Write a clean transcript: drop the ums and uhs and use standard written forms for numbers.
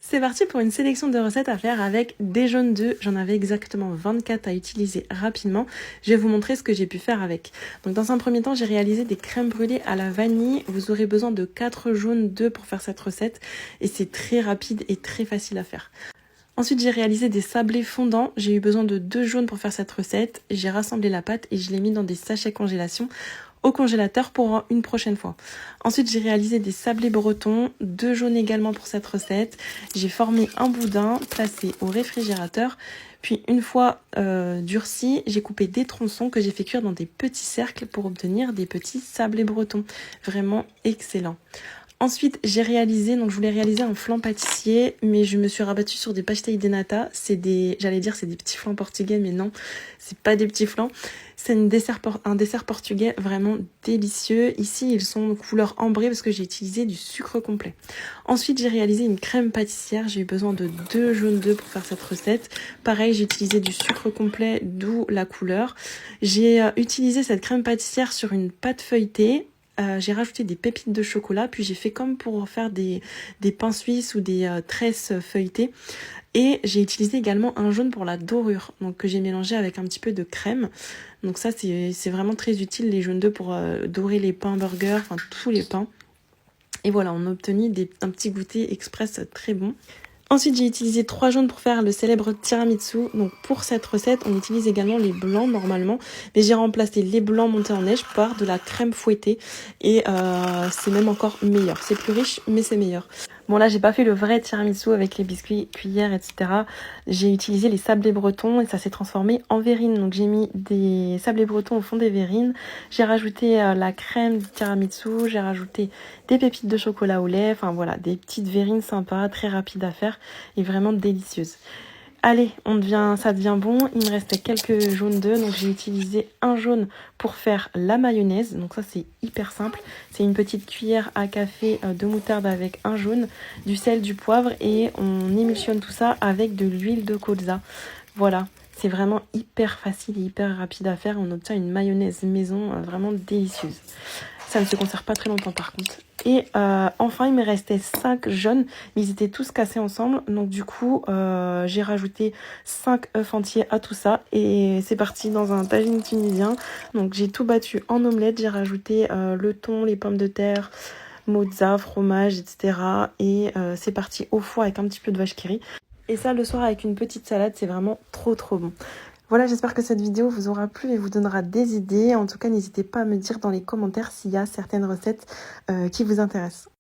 C'est parti pour une sélection de recettes à faire avec des jaunes d'œufs. J'en avais exactement 24 à utiliser rapidement. Je vais vous montrer ce que j'ai pu faire avec. Donc dans un premier temps, j'ai réalisé des crèmes brûlées à la vanille. Vous aurez besoin de 4 jaunes d'œufs pour faire cette recette et c'est très rapide et très facile à faire. Ensuite, j'ai réalisé des sablés fondants. J'ai eu besoin de 2 jaunes pour faire cette recette. J'ai rassemblé la pâte et je l'ai mis dans des sachets congélation au congélateur pour une prochaine fois. Ensuite, j'ai réalisé des sablés bretons, 2 jaunes également pour cette recette. J'ai formé un boudin placé au réfrigérateur. Puis une fois durci, j'ai coupé des tronçons que j'ai fait cuire dans des petits cercles pour obtenir des petits sablés bretons. Vraiment excellent. Ensuite, je voulais réaliser un flan pâtissier, mais je me suis rabattue sur des pastéis de nata. J'allais dire c'est des petits flans portugais, mais non, c'est pas des petits flans. C'est un dessert portugais vraiment délicieux. Ici, ils sont couleur ambrée parce que j'ai utilisé du sucre complet. Ensuite, j'ai réalisé une crème pâtissière. J'ai eu besoin de 2 jaunes d'œufs pour faire cette recette. Pareil, j'ai utilisé du sucre complet, d'où la couleur. J'ai utilisé cette crème pâtissière sur une pâte feuilletée. J'ai rajouté des pépites de chocolat, puis j'ai fait comme pour faire des pains suisses ou des tresses feuilletées. Et j'ai utilisé également un jaune pour la dorure, donc que j'ai mélangé avec un petit peu de crème. Donc ça, c'est vraiment très utile, les jaunes d'œufs, pour dorer les pains burgers, enfin tous les pains. Et voilà, on a obtenu un petit goûter express très bon. Ensuite, j'ai utilisé 3 jaunes pour faire le célèbre tiramisu. Donc pour cette recette, on utilise également les blancs normalement. Mais j'ai remplacé les blancs montés en neige par de la crème fouettée. Et c'est même encore meilleur. C'est plus riche, mais c'est meilleur. Bon là, j'ai pas fait le vrai tiramisu avec les biscuits, cuillères, etc. J'ai utilisé les sablés bretons et ça s'est transformé en verrine. Donc j'ai mis des sablés bretons au fond des verrines. J'ai rajouté la crème du tiramisu. J'ai rajouté des pépites de chocolat au lait. Enfin voilà, des petites verrines sympas, très rapides à faire et vraiment délicieuses. Allez, ça devient bon. Il me restait quelques jaunes d'œufs, donc j'ai utilisé un jaune pour faire la mayonnaise. Donc ça, c'est hyper simple. C'est une petite cuillère à café de moutarde avec un jaune, du sel, du poivre et on émulsionne tout ça avec de l'huile de colza. Voilà, c'est vraiment hyper facile et hyper rapide à faire. On obtient une mayonnaise maison vraiment délicieuse. Ça ne se conserve pas très longtemps par contre. Et enfin, il me restait 5 jaunes, mais ils étaient tous cassés ensemble. Donc du coup, j'ai rajouté 5 œufs entiers à tout ça. Et c'est parti dans un tagine tunisien. Donc j'ai tout battu en omelette. J'ai rajouté le thon, les pommes de terre, mozza, fromage, etc. Et c'est parti au four avec un petit peu de vache qui rit. Et ça, le soir, avec une petite salade, c'est vraiment trop bon. Voilà, j'espère que cette vidéo vous aura plu et vous donnera des idées. En tout cas, n'hésitez pas à me dire dans les commentaires s'il y a certaines recettes qui vous intéressent.